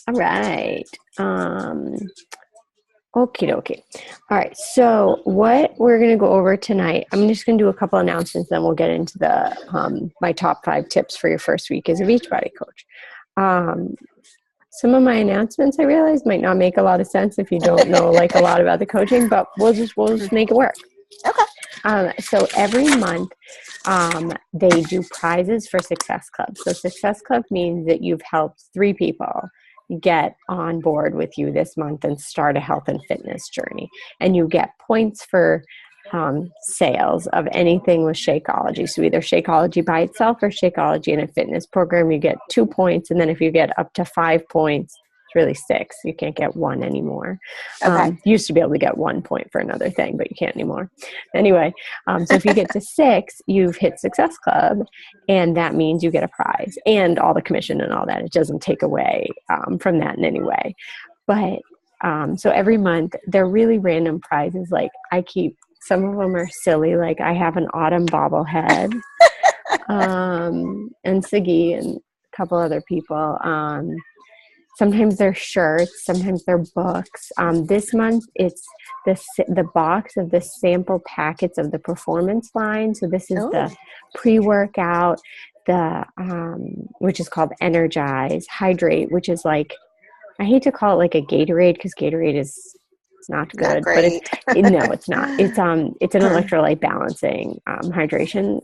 All right. Okie dokie. All right. So what we're going to go over tonight, I'm just going to do a couple announcements, then we'll get into the my top 5 tips for your first week as a Beachbody coach. Some of my announcements, I realize, might not make a lot of sense if you don't know like a lot about the coaching, but we'll just make it work. Okay. So every month, they do prizes for Success Club. So Success Club means that you've helped 3 people get on board with you this month and start a health and fitness journey. And you get points for sales of anything with Shakeology. So either Shakeology by itself or Shakeology in a fitness program, you get 2 points. And then if you get up to 5 points, it's really 6. You can't get 1 anymore. Okay. Used to be able to get 1 point for another thing, but you can't anymore. Anyway, so if you get to 6, you've hit Success Club, and that means you get a prize and all the commission and all that. It doesn't take away from that in any way. But so every month, they're really random prizes. Like some of them are silly. Like I have an autumn bobblehead, and Siggy and a couple other people. Sometimes they're shirts, sometimes they're books. This month, it's the box of the sample packets of the performance line. So this is the pre-workout, which is called Energize, Hydrate, which is like, I hate to call it like a Gatorade because Gatorade is not good, but no, it's not. It's an electrolyte balancing hydration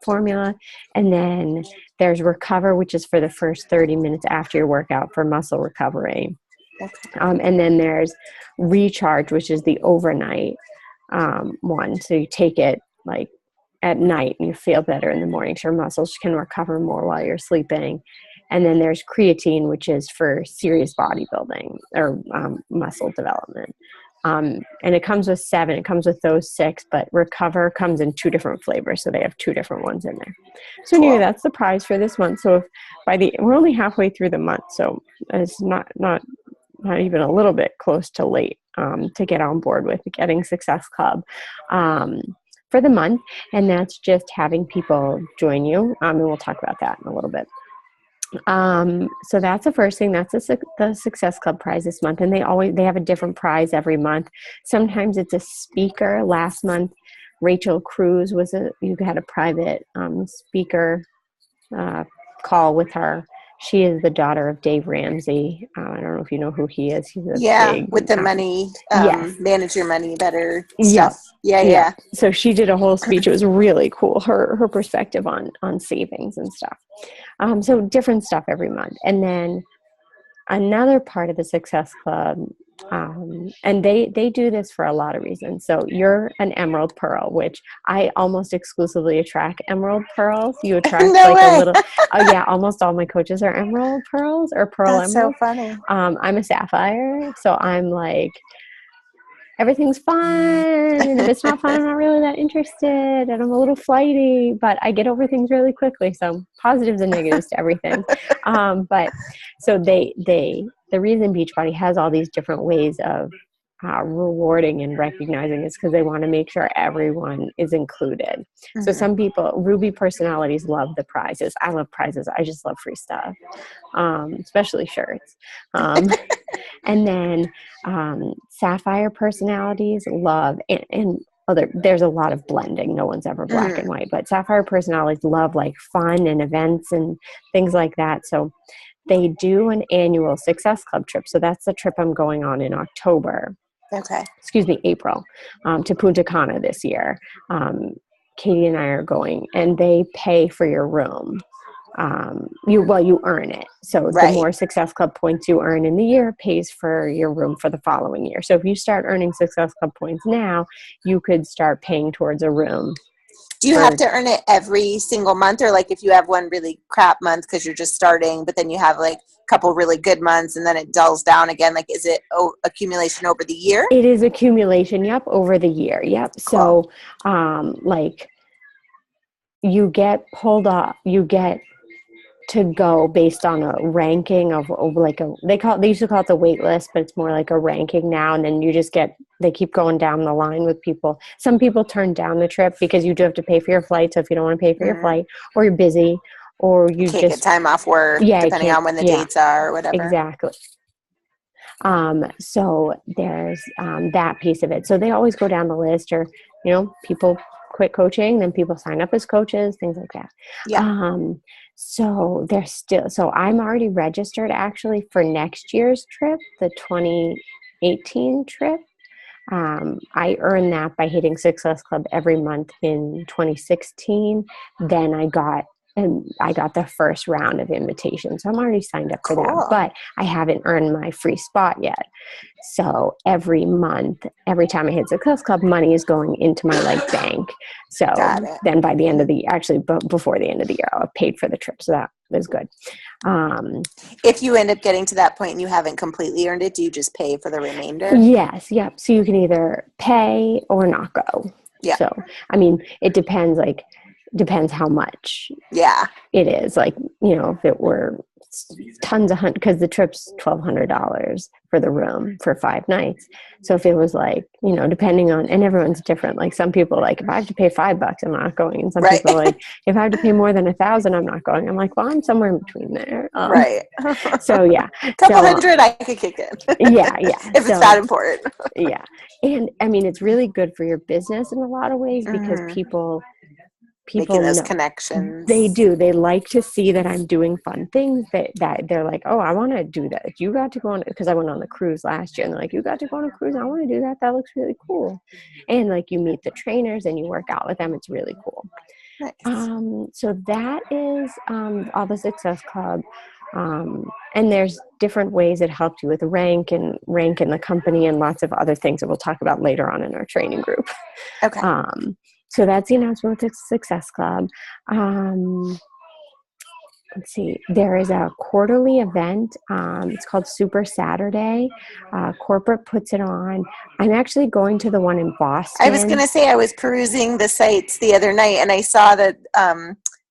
formula. And then there's Recover, which is for the first 30 minutes after your workout for muscle recovery. And then there's Recharge, which is the overnight one. So you take it like at night and you feel better in the morning. So your muscles can recover more while you're sleeping. And then there's Creatine, which is for serious bodybuilding or muscle development. And it comes with 7. It comes with those 6, but Recover comes in 2 different flavors. So they have 2 different ones in there. So anyway, that's the prize for this month. So if we're only halfway through the month, so it's not even a little bit close to late to get on board with getting Success Club for the month. And that's just having people join you. And we'll talk about that in a little bit. So that's the first thing. That's the Success Club prize this month. And they have a different prize every month. Sometimes it's a speaker. Last month, Rachel Cruz you had a private speaker call with her. She is the daughter of Dave Ramsey. I don't know if you know who he is. He's big, with the money, manage your money better stuff. Yes. Yeah. So she did a whole speech. It was really cool. Her perspective on savings and stuff. So different stuff every month. And then another part of the Success Club, and they do this for a lot of reasons. So you're an Emerald Pearl, which I almost exclusively attract Emerald Pearls. You attract a little. Oh yeah, almost all my coaches are Emerald Pearls or Pearl That's Emerald. So funny. I'm a Sapphire, so I'm like, everything's fun, and if it's not fun, I'm not really that interested, and I'm a little flighty, but I get over things really quickly. So positives and negatives to everything. But so the reason Beachbody has all these different ways of rewarding and recognizing is because they want to make sure everyone is included. Mm-hmm. So some people, Ruby personalities, love the prizes. I love prizes. I just love free stuff, especially shirts. And then Sapphire personalities love, and there's a lot of blending. No one's ever black and white, but Sapphire personalities love like fun and events and things like that. So they do an annual Success Club trip. So that's the trip I'm going on in October. April, to Punta Cana this year. Katie and I are going, and they pay for your room. You earn it. So the more Success Club points you earn in the year pays for your room for the following year. So if you start earning Success Club points now, you could start paying towards a room. Do you have to earn it every single month, or like if you have one really crap month because you're just starting, but then you have like a couple really good months and then it dulls down again? Like, is it accumulation over the year? It is accumulation. Yep. Over the year. Yep. Cool. So, like you get pulled up, you get to go based on a ranking of like they used to call it the wait list, but it's more like a ranking now. And then they keep going down the line with people. Some people turn down the trip because you do have to pay for your flight. So if you don't want to pay for your flight, or you're busy, or you can't just get time off work, depending on when the dates are or whatever. Exactly. So there's that piece of it. So they always go down the list, or, people quit coaching, then people sign up as coaches, things like that. Yeah. So so I'm already registered actually for next year's trip, the 2018 trip. I earned that by hitting Success Club every month in 2016. Then I got the first round of invitations. So I'm already signed up for that, but I haven't earned my free spot yet. So every month, every time I hit Success Club, money is going into my bank. So then by the end of before the end of the year, I'll have paid for the trip. So that was good. If you end up getting to that point and you haven't completely earned it, do you just pay for the remainder? Yes. Yep. So you can either pay or not go. Yeah. So, it depends how much it is. If it were tons of because the trip's $1,200 for the room for 5 nights. So if it was depending on, and everyone's different. Some people if I have to pay $5, I'm not going. And some people if I have to pay more than $1,000, I'm not going. I'm well, I'm somewhere in between there. Right. So yeah. Couple hundred I could kick in. Yeah. If it's that important. Yeah. And it's really good for your business in a lot of ways, because people making those connections. They do. They like to see that I'm doing fun things, that they're like, oh, I want to do that. You got to go on, because I went on the cruise last year, and they're like, you got to go on a cruise. I want to do that. That looks really cool. And you meet the trainers and you work out with them. It's really cool. Nice. So that is all the Success Club. And there's different ways it helped you with rank in the company, and lots of other things that we'll talk about later on in our training group. Okay. So that's the announcement with the Success Club. Let's see. There is a quarterly event. It's called Super Saturday. Corporate puts it on. I'm actually going to the one in Boston. I was going to say, I was perusing the sites the other night, and I saw that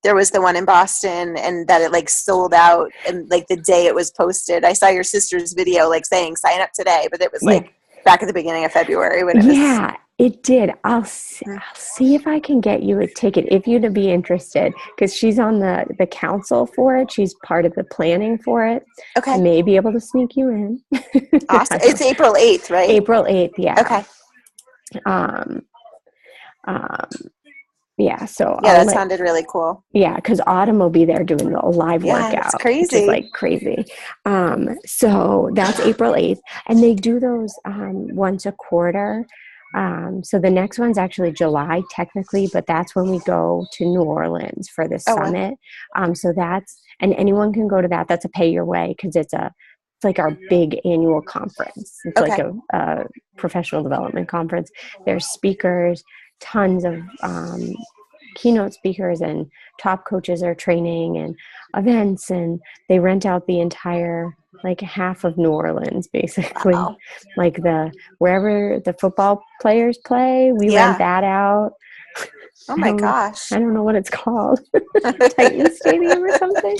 there was the one in Boston, and that it sold out, and the day it was posted. I saw your sister's video saying sign up today, but it was back at the beginning of February when it was. Yeah, it did. I'll see if I can get you a ticket if you'd be interested, because she's on the council for it. She's part of the planning for it. Okay. I may be able to sneak you in. Awesome. It's April 8th, right? April 8th, yeah. Okay. Yeah, so that sounded really cool. Yeah, because Autumn will be there doing a live workout. It's crazy. Which is crazy. So that's April 8th. And they do those once a quarter. So the next one's actually July technically, but that's when we go to New Orleans for the summit. Wow. So and anyone can go to that. That's a pay your way, because it's our big annual conference. It's like a professional development conference. There's speakers, tons of keynote speakers, and top coaches are training, and events, and they rent out the entire half of New Orleans, basically. Wow. Wherever the football players play, we rent that out. Oh my gosh. I don't know what it's called. Titan Stadium or something.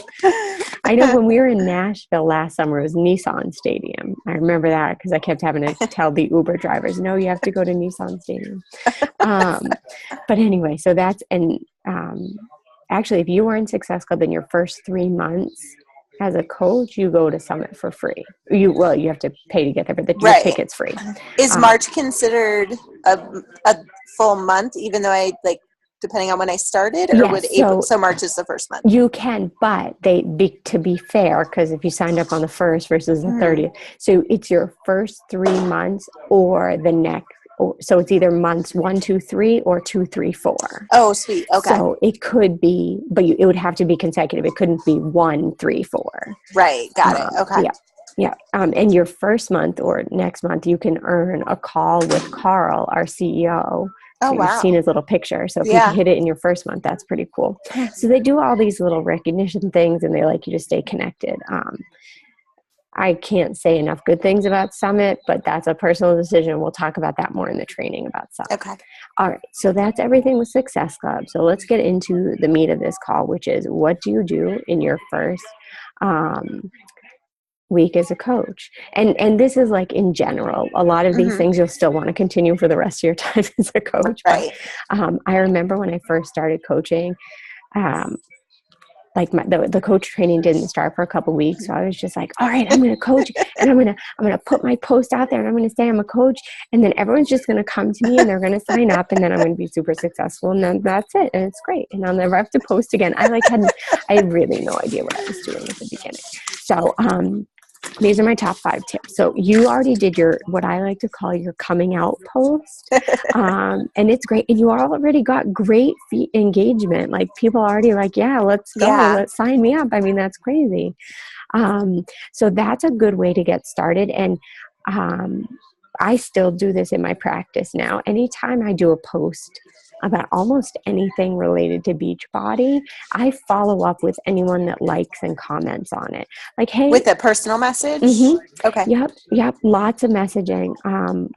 I know when we were in Nashville last summer, it was Nissan Stadium. I remember that because I kept having to tell the Uber drivers, no, you have to go to Nissan Stadium. But anyway, so that's, and actually, if you were in Success Club in your first 3 months as a coach, you go to Summit for free. You have to pay to get there, but your ticket's free. Is March considered a full month, even though depending on when I started, or would April? So March is the first month. You can, but to be fair, because if you signed up on the 1st versus the 30th, so it's your first 3 months or the next. So it's either months 1, 2, 3 or 2, 3, 4. Oh, sweet. Okay. So it could be, but it would have to be consecutive. It couldn't be 1, 3, 4. Right. Got it. Okay. Yeah. Yeah. And your first month or next month, you can earn a call with Carl, our CEO. Oh, wow. You've seen his little picture. So if you hit it in your first month, that's pretty cool. So they do all these little recognition things, and they like you to stay connected. I can't say enough good things about Summit, but that's a personal decision. We'll talk about that more in the training about Summit. Okay. All right. So that's everything with Success Club. So let's get into the meat of this call, which is, what do you do in your first week as a coach? And this is in general, a lot of these things you'll still want to continue for the rest of your time as a coach. Right. But, I remember when I first started coaching, like the coach training didn't start for a couple of weeks. So I was just like, all right, I'm going to coach and I'm going to put my post out there and I'm going to say I'm a coach. And then everyone's just going to come to me and they're going to sign up and then I'm going to be super successful. And then that's it. And it's great. And I'll never have to post again. I had really no idea what I was doing at the beginning. So, these are my top 5 tips. So you already did what I like to call your coming out post. And it's great. And you already got great engagement. Like people are already like, yeah, let's go. Yeah. Let's sign me up. I mean, that's crazy. So that's a good way to get started. And I still do this in my practice now. Anytime I do a post about almost anything related to Beachbody, I follow up with anyone that likes and comments on it. Like, hey, with a personal message. Mm-hmm. Okay. Yep. Lots of messaging.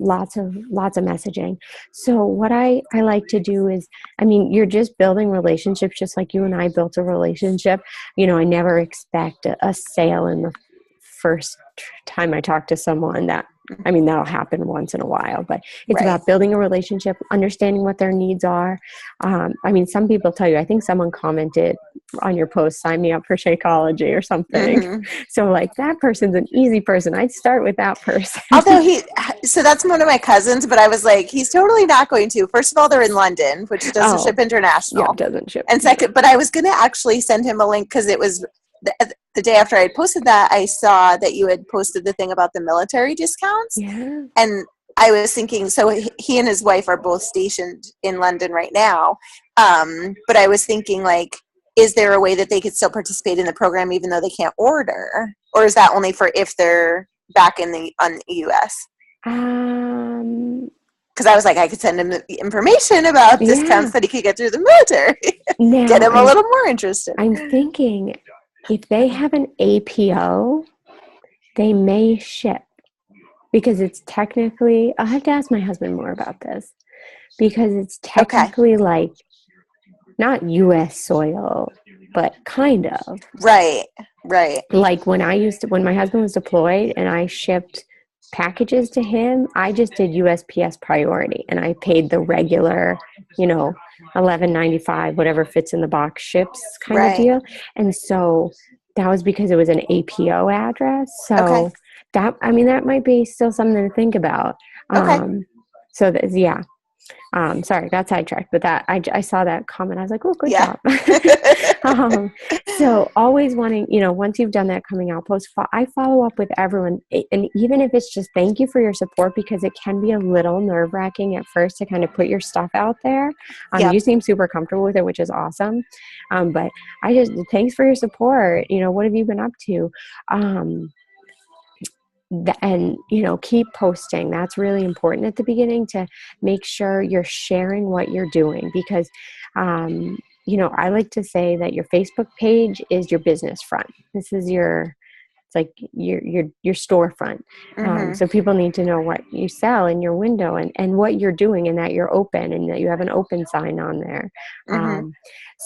Lots of messaging. So what I like to do is, I mean, you're just building relationships, just like you and I built a relationship. You know, I never expect a sale in the first time I talk to someone. That'll happen once in a while, but it's about building a relationship, understanding what their needs are. Some people tell you, I think someone commented on your post, sign me up for Shakeology or something. Mm-hmm. So like that person's an easy person. I'd start with that person. Although so that's one of my cousins, but I was like, he's totally not going to. First of all, they're in London, which doesn't ship international. Yeah, doesn't ship. And second, but I was going to actually send him a link because it was the day after I had posted that, I saw that you had posted the thing about the military discounts. Yeah. And I was thinking, so he and his wife are both stationed in London right now. But I was thinking, like, is there a way that they could still participate in the program even though they can't order? Or is that only for if they're back in the US? Because I was like, I could send him information about discounts that he could get through the military. Get him a little more interested. I'm thinking if they have an APO, they may ship because it's technically, I'll have to ask my husband more about this because it's technically like not US soil, but kind of. Right. Like when my husband was deployed and I shipped packages to him, I just did USPS priority and I paid the regular, $11.95, whatever fits in the box ships kind of deal. And so that was because it was an APO address. So that might be still something to think about. Sorry, got sidetracked, but that I saw that comment. I was like, oh, good job. So always wanting, once you've done that coming out post, I follow up with everyone. And even if it's just thank you for your support, because it can be a little nerve wracking at first to kind of put your stuff out there. You seem super comfortable with it, which is awesome. But thanks for your support. What have you been up to? And keep posting. That's really important at the beginning to make sure you're sharing what you're doing because I like to say that your Facebook page is your business front. This is your storefront. So people need to know what you sell in your window and what you're doing and that you're open and that you have an open sign on there.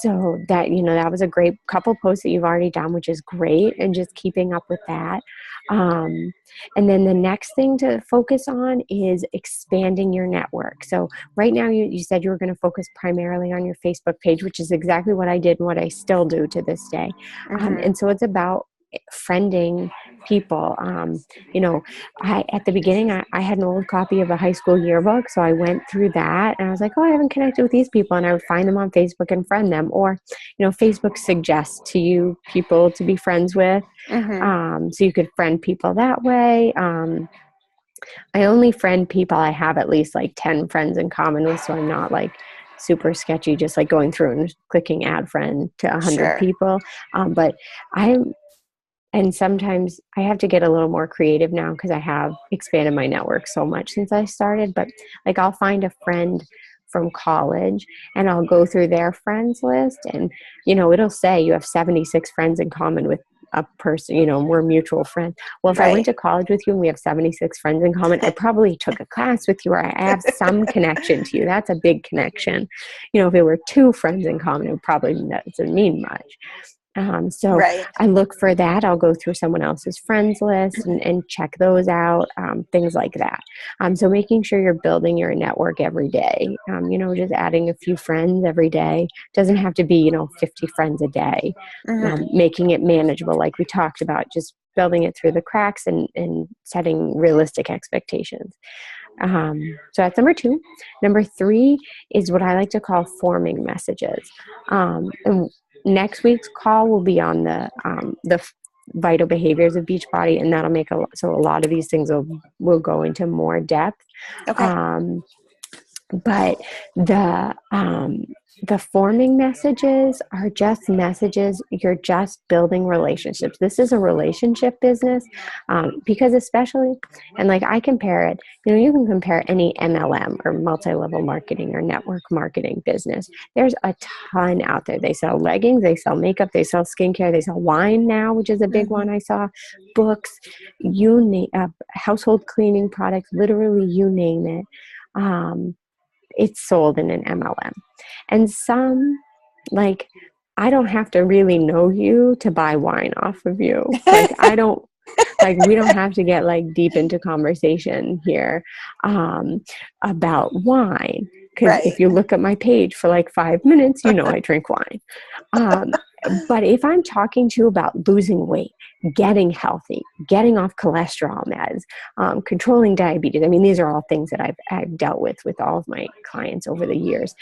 So that, that was a great couple posts that you've already done, which is great. And just keeping up with that. And then the next thing to focus on is expanding your network. So right now you said you were going to focus primarily on your Facebook page, which is exactly what I did and what I still do to this day. And so it's about friending people. At the beginning, I had an old copy of a high school yearbook. So I went through that and I was like, oh, I haven't connected with these people. And I would find them on Facebook and friend them. Or, Facebook suggests to you people to be friends with. So you could friend people that way. I only friend people I have at least like 10 friends in common with. So I'm not like super sketchy, just like going through and clicking add friend to 100 people. And sometimes I have to get a little more creative now because I have expanded my network so much since I started. But like I'll find a friend from college and I'll go through their friends list and, it'll say you have 76 friends in common with a person, we're mutual friends. Well, if I went to college with you and we have 76 friends in common, I probably took a class with you or I have some connection to you. That's a big connection. If it were 2 friends in common, it probably doesn't mean much. So Right. I look for that. I'll go through someone else's friends list and check those out, things like that. So making sure you're building your network every day, just adding a few friends every day. Doesn't have to be, 50 friends a day. Mm-hmm. Making it manageable, like we talked about, just building it through the cracks and setting realistic expectations. So that's number 2. Number 3 is what I like to call forming messages. And next week's call will be on the vital behaviors of Beachbody, and that'll make so a lot of these things will go into more depth. Okay. But the forming messages are just messages. You're just building relationships. This is a relationship business, because especially, and like I compare it, you can compare any MLM or multi-level marketing or network marketing business. There's a ton out there. They sell leggings, they sell makeup, they sell skincare, they sell wine now, which is a big one I saw, books, you name, household cleaning products, literally you name it. It's sold in an MLM. And some, like, I don't have to really know you to buy wine off of you. Like, we don't have to get like deep into conversation here about wine. Because Right. if you look at my page for like 5 minutes, I drink wine. But if I'm talking to you about losing weight, getting healthy, getting off cholesterol meds, controlling diabetes, I mean, these are all things that I've dealt with all of my clients over the years.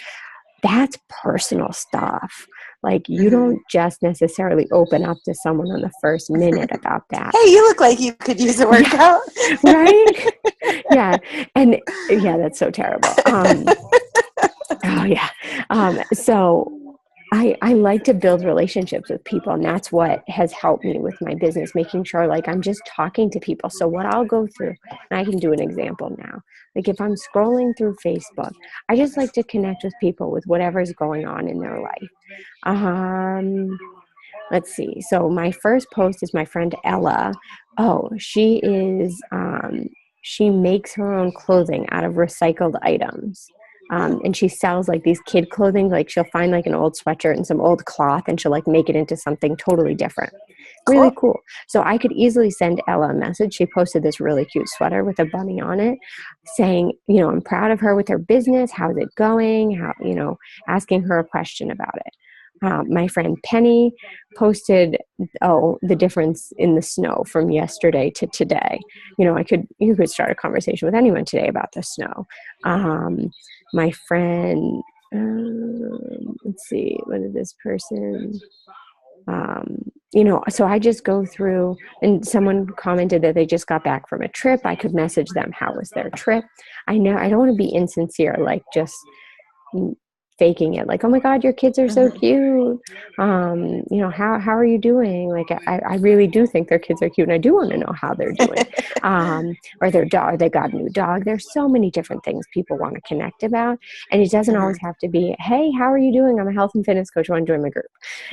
That's personal stuff. Like, you don't just necessarily open up to someone on the first minute about that. Hey, you look like you could use a workout. Yeah, right? Yeah. And yeah, that's so terrible. Oh yeah. So I like to build relationships with people, and that's what has helped me with my business, making sure like I'm just talking to people. So what I'll go through, and I can do an example now, like if I'm scrolling through Facebook, I just like to connect with people with whatever's going on in their life. Let's see. So my first post is my friend Ella. Oh, she makes her own clothing out of recycled items. And she sells like these kid clothing. Like she'll find like an old sweatshirt and some old cloth, and she'll like make it into something totally different. Really cool. So I could easily send Ella a message. She posted this really cute sweater with a bunny on it, saying, I'm proud of her with her business. How's it going? Asking her a question about it. My friend Penny posted, the difference in the snow from yesterday to today. You could start a conversation with anyone today about the snow. My friend, let's see, what is this person? So I just go through, and someone commented that they just got back from a trip. I could message them, how was their trip? I don't want to be insincere, like just faking it, like, oh my God, your kids are so cute. How are you doing? Like, I really do think their kids are cute, and I do want to know how they're doing. Or their dog, they got a new dog. There's so many different things people want to connect about, and it doesn't always have to be, hey, how are you doing? I'm a health and fitness coach, I want to join my group.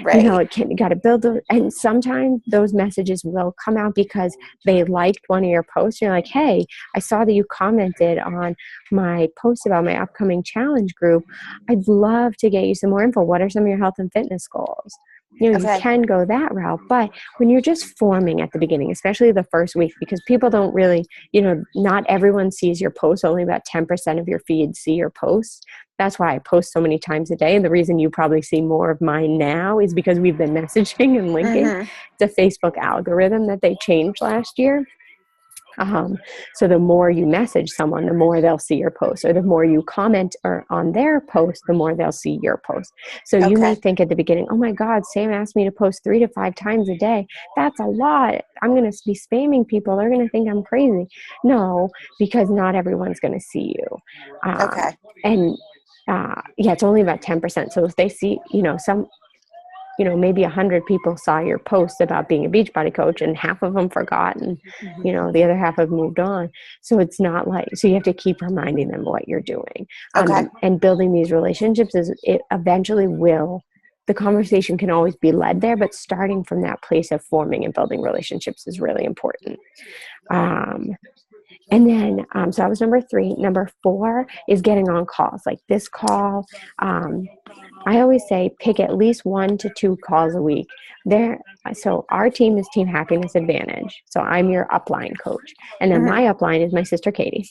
Right. You got to build those, and sometimes those messages will come out because they liked one of your posts. You're like, hey, I saw that you commented on my post about my upcoming challenge group. I'd love to get you some more info. What are some of your health and fitness goals? You can go that route. But when you're just forming at the beginning, especially the first week, because people don't really, not everyone sees your posts. Only about 10% of your feed see your posts. That's why I post so many times a day. And the reason you probably see more of mine now is because we've been messaging and linking. It's a Facebook algorithm that they changed last year. So the more you message someone, the more they'll see your post, or the more you comment or on their post, the more they'll see your post. So you may think at the beginning, oh my God, Sam asked me to post 3 to 5 times a day. That's a lot. I'm going to be spamming people. They're going to think I'm crazy. No, because not everyone's going to see you. It's only about 10%. So if they see, maybe 100 people saw your post about being a Beachbody coach, and half of them forgot, and the other half have moved on. So it's not like, so you have to keep reminding them what you're doing. And building these relationships it eventually will, the conversation can always be led there, but starting from that place of forming and building relationships is really important. And then, so that was number 3. Number 4 is getting on calls. Like this call, I always say pick at least 1 to 2 calls a week. So our team is Team Happiness Advantage. So I'm your upline coach. And then my upline is my sister Katie,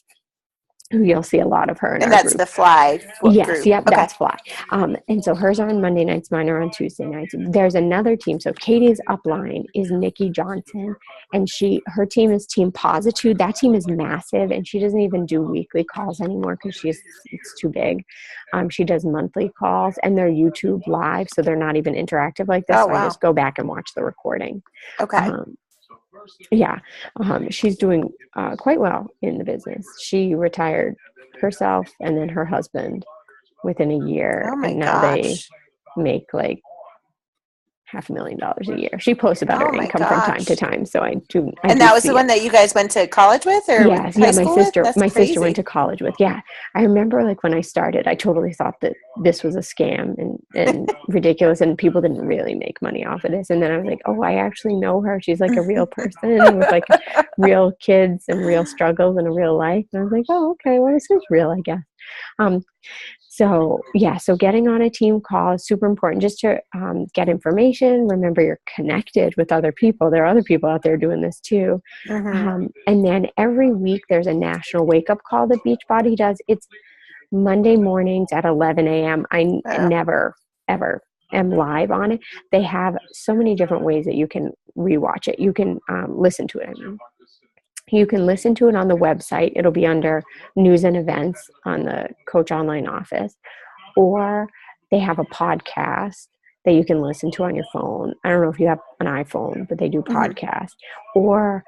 who you'll see a lot of her in and our that's group. the Fly Yes, group. yep, Okay. that's Fly. And so hers are on Monday nights, mine are on Tuesday nights. There's another team. So Katie's upline is Nikki Johnson, and her team is Team Positude. That team is massive, and she doesn't even do weekly calls anymore because it's too big. She does monthly calls, and they're YouTube live, so they're not even interactive like this. Oh, so wow. I just go back and watch the recording. Okay. Yeah, she's doing quite well in the business. She retired herself and then her husband within a year, Oh my and now they gosh. make like $500,000 a year. She posts about her Oh my income from time to gosh. time, so I do And that was see the it. one that you guys went to college with, or Yes, high yeah, school with? That's my crazy. sister went to college with. Yeah, I remember like when I started, I totally thought that this was a scam and ridiculous, and people didn't really make money off of this. And then I was like, oh, I actually know her. She's like a real person with like real kids and real struggles and a real life. And I was like, oh, okay, well, this is real, I guess. So getting on a team call is super important just to get information. Remember, you're connected with other people. There are other people out there doing this too. And then every week there's a national wake-up call that Beachbody does. It's Monday mornings at 11 a.m. I never, ever am live on it. They have so many different ways that you can rewatch it. You can listen to it. You can listen to it on the website. It'll be under news and events on the Coach Online office, or they have a podcast that you can listen to on your phone. I don't know if you have an iPhone, but they do podcasts. Or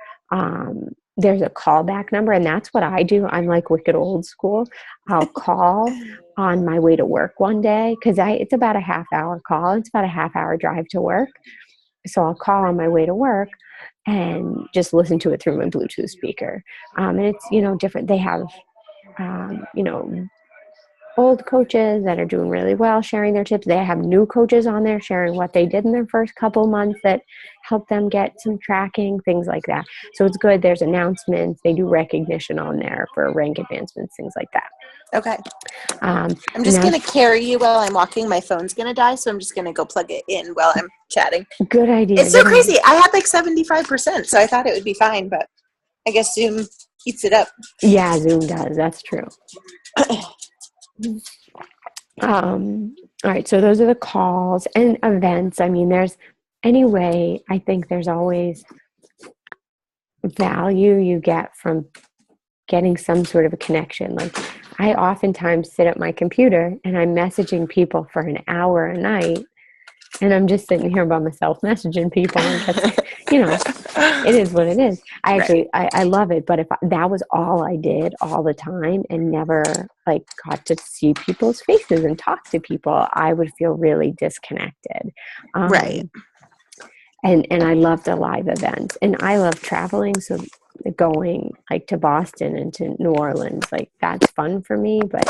there's a callback number, and that's what I do. I'm like wicked old school. I'll call on my way to work one day because it's about a half-hour call. It's about a half-hour drive to work. So I'll call on my way to work and just listen to it through my Bluetooth speaker. And it's, different. They have, old coaches that are doing really well, sharing their tips. They have new coaches on there sharing what they did in their first couple months that helped them get some tracking, things like that. So it's good. There's announcements. They do recognition on there for rank advancements, things like that. Okay. I'm just going to carry you while I'm walking. My phone's going to die, so I'm just going to go plug it in while I'm chatting. Good idea. It's so crazy. I had like 75%, so I thought it would be fine, but I guess Zoom eats it up. Yeah, Zoom does. That's true. All right. So those are the calls and events. I mean, I think there's always value you get from getting some sort of a connection. Like I oftentimes sit at my computer and I'm messaging people for an hour a night, and I'm just sitting here by myself messaging people. And it is what it is. I love it. But if that was all I did all the time and never like got to see people's faces and talk to people, I would feel really disconnected. Right. And I love the live events, and I love traveling. So going like to Boston and to New Orleans, like that's fun for me. But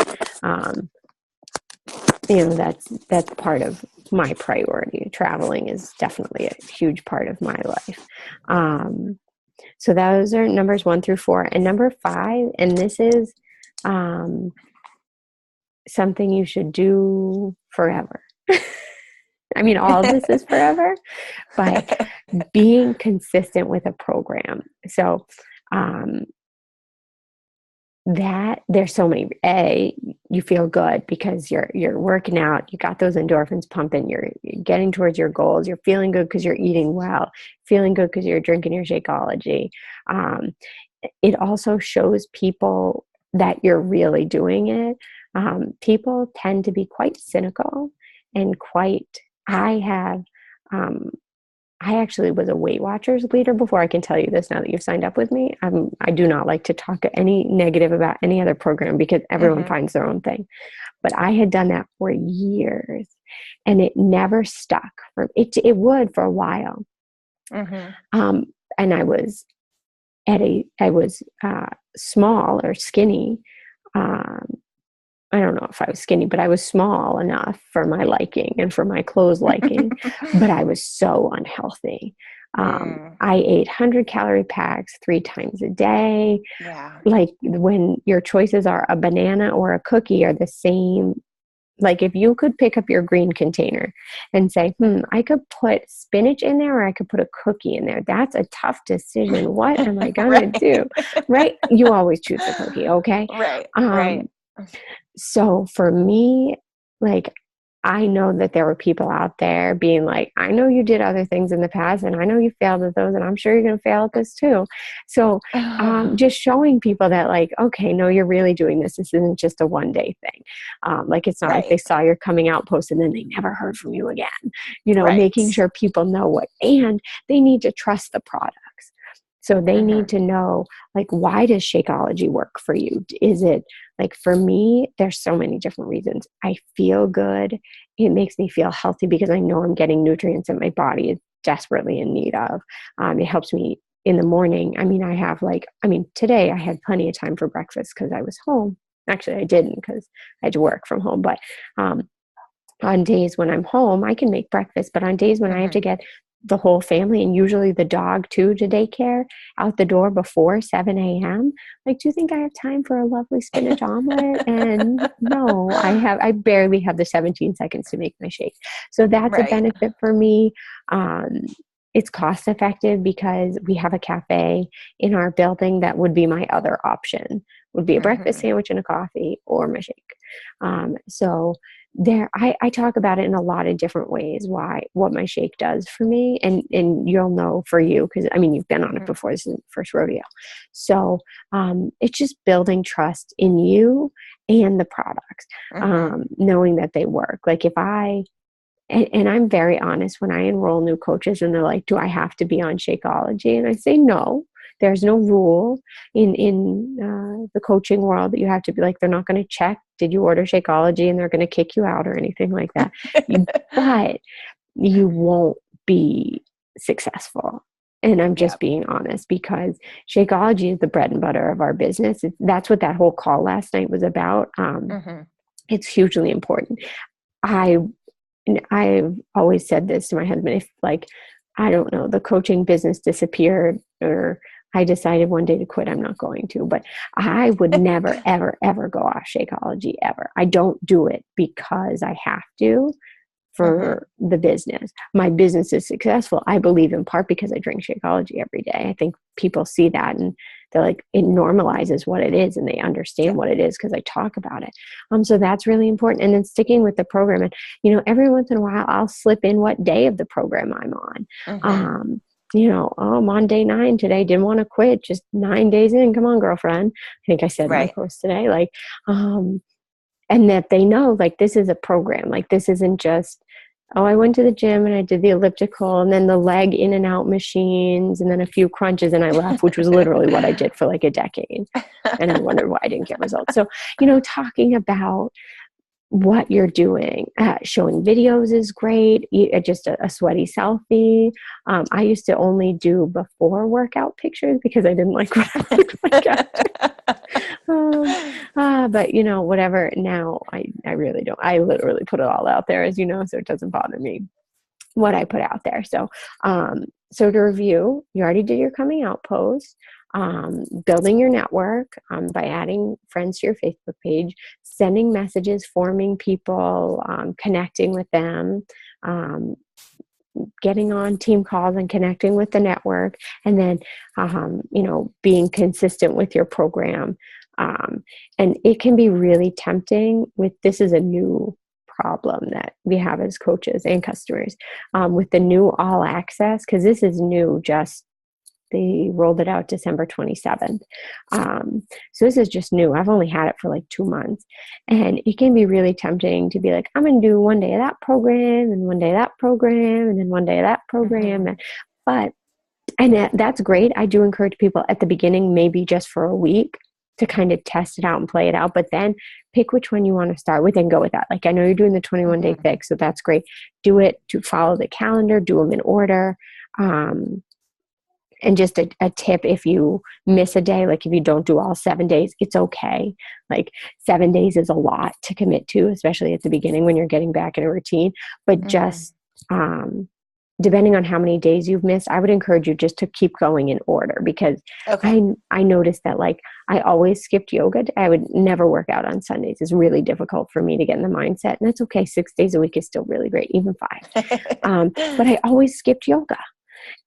that's part of my priority. Traveling is definitely a huge part of my life. So those are numbers 1 through 4. And number 5, and this is something you should do forever. I mean, all of this is forever, but being consistent with a program. So that there's so many. You feel good because you're working out, you got those endorphins pumping, you're getting towards your goals, you're feeling good because you're eating well, feeling good because you're drinking your Shakeology. It also shows people that you're really doing it. People tend to be quite cynical and I actually was a Weight Watchers leader before. I can tell you this now that you've signed up with me. I do not like to talk any negative about any other program because everyone finds their own thing. But I had done that for years, and it never stuck. It would for a while. And I was small or skinny, I don't know if I was skinny, but I was small enough for my liking and for my clothes liking, but I was so unhealthy. I ate 100-calorie packs 3 times a day. Yeah. Like when your choices are a banana or a cookie are the same. Like if you could pick up your green container and say, I could put spinach in there or I could put a cookie in there. That's a tough decision. What am I going to do? Right? You always choose the cookie. Okay. Right. So for me, like, I know that there were people out there being like, I know you did other things in the past and I know you failed at those and I'm sure you're going to fail at this too. So just showing people that like, okay, no, you're really doing this. This isn't just a one-day thing. Like it's not like they saw your coming out post and then they never heard from you again, making sure people know and they need to trust the products. So they need to know, like, why does Shakeology work for you? Is it like, for me, there's so many different reasons. I feel good. It makes me feel healthy because I know I'm getting nutrients that my body is desperately in need of. It helps me in the morning. Today I had plenty of time for breakfast because I was home. Actually, I didn't because I had to work from home. But on days when I'm home, I can make breakfast. But on days when I have to get the whole family and usually the dog too to daycare out the door before 7 a.m. Like, do you think I have time for a lovely spinach omelet? And no, I barely have the 17 seconds to make my shake. So that's a benefit for me. It's cost effective because we have a cafe in our building that would be my other option, would be a breakfast sandwich and a coffee or my shake. So I talk about it in a lot of different ways, what my shake does for me, and you'll know for you, because you've been on it before. This isn't the first rodeo. So it's just building trust in you and the products, knowing that they work. Like and I'm very honest when I enroll new coaches and they're like, do I have to be on Shakeology? And I say, no, there's no rule in the coaching world that you have to be like, they're not going to check, did you order Shakeology, and they're going to kick you out or anything like that. But you won't be successful. And I'm just being honest, because Shakeology is the bread and butter of our business. That's what that whole call last night was about. It's hugely important. I've always said this to my husband, if I don't know, the coaching business disappeared or I decided one day to quit, I'm not going to, but I would never, ever, ever go off Shakeology ever. I don't do it because I have to for the business. My business is successful, I believe, in part because I drink Shakeology every day. I think people see that and they're like, it normalizes what it is and they understand what it is because I talk about it. So that's really important. And then sticking with the program, and every once in a while I'll slip in what day of the program I'm on. I'm on day 9 today, didn't want to quit, just 9 days in, come on, girlfriend. I think I said in my post today, and that they know, like, this is a program. Like, this isn't just, I went to the gym and I did the elliptical and then the leg in and out machines and then a few crunches and I left, which was literally what I did for like a decade. And I wondered why I didn't get results. So, talking about what you're doing, showing videos is great. Just a sweaty selfie. I used to only do before workout pictures because I didn't like what I looked like after. But whatever. Now I really don't. I literally put it all out there, as you know, so it doesn't bother me what I put out there. So, so to review, you already did your coming out post. Building your network by adding friends to your Facebook page, sending messages, forming people, connecting with them, getting on team calls and connecting with the network, and then, being consistent with your program. And it can be really tempting this is a new problem that we have as coaches and customers with the new all access, because this is new, they rolled it out December 27th. So this is just new. I've only had it for like 2 months. And it can be really tempting to be like, I'm going to do one day of that program and one day of that program and then one day of that program. That's great. I do encourage people at the beginning, maybe just for a week, to kind of test it out and play it out, but then pick which one you want to start with and go with that. Like, I know you're doing the 21-day fix, so that's great. Do it to follow the calendar, do them in order. And just a tip, if you miss a day, like if you don't do all 7 days, it's okay. Like 7 days is a lot to commit to, especially at the beginning when you're getting back in a routine. But just depending on how many days you've missed, I would encourage you just to keep going in order, because I noticed that like I always skipped yoga. I would never work out on Sundays. It's really difficult for me to get in the mindset, and that's okay. 6 days a week is still really great, even 5. But I always skipped yoga.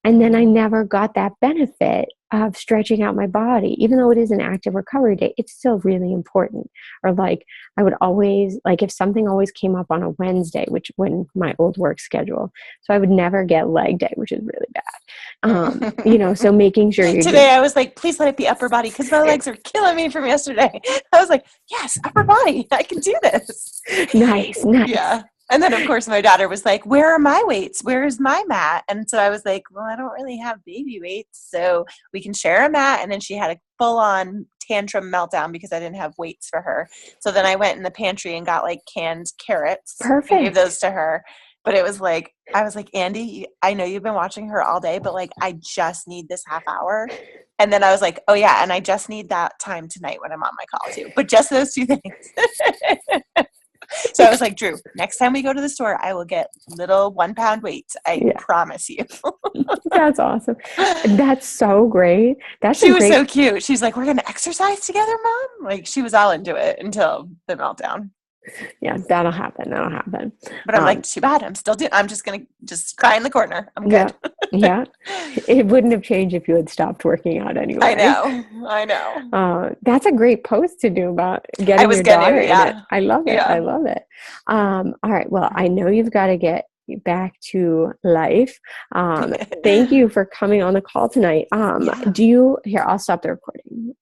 And then I never got that benefit of stretching out my body. Even though it is an active recovery day, it's still really important. Or like I would always, like if something always came up on a Wednesday, which when my old work schedule, so I would never get leg day, which is really bad. So making sure you're Today I was like, please let it be upper body because my legs are killing me from yesterday. I was like, yes, upper body. I can do this. Nice. Yeah. And then, of course, my daughter was like, where are my weights? Where is my mat? And so I was like, well, I don't really have baby weights, so we can share a mat. And then she had a full-on tantrum meltdown because I didn't have weights for her. So then I went in the pantry and got like canned carrots. Perfect. And gave those to her. But it was like, I was like, Andy, I know you've been watching her all day, but like, I just need this half hour. And then I was like, oh yeah, and I just need that time tonight when I'm on my call too. But just those two things. So I was like, Drew, next time we go to the store, I will get little 1 pound weights. I promise you. That's awesome. That's so great. She was so cute. She's like, we're going to exercise together, Mom. Like she was all into it until the meltdown. Yeah, that'll happen. But I'm like, too bad. I'm just going to just cry in the corner. I'm good. Yeah. It wouldn't have changed if you had stopped working out anyway. I know. That's a great post to do about getting your daughter in it. I love it. I love it. All right. Well, I know you've got to get back to life. Thank you for coming on the call tonight. I'll stop the recording.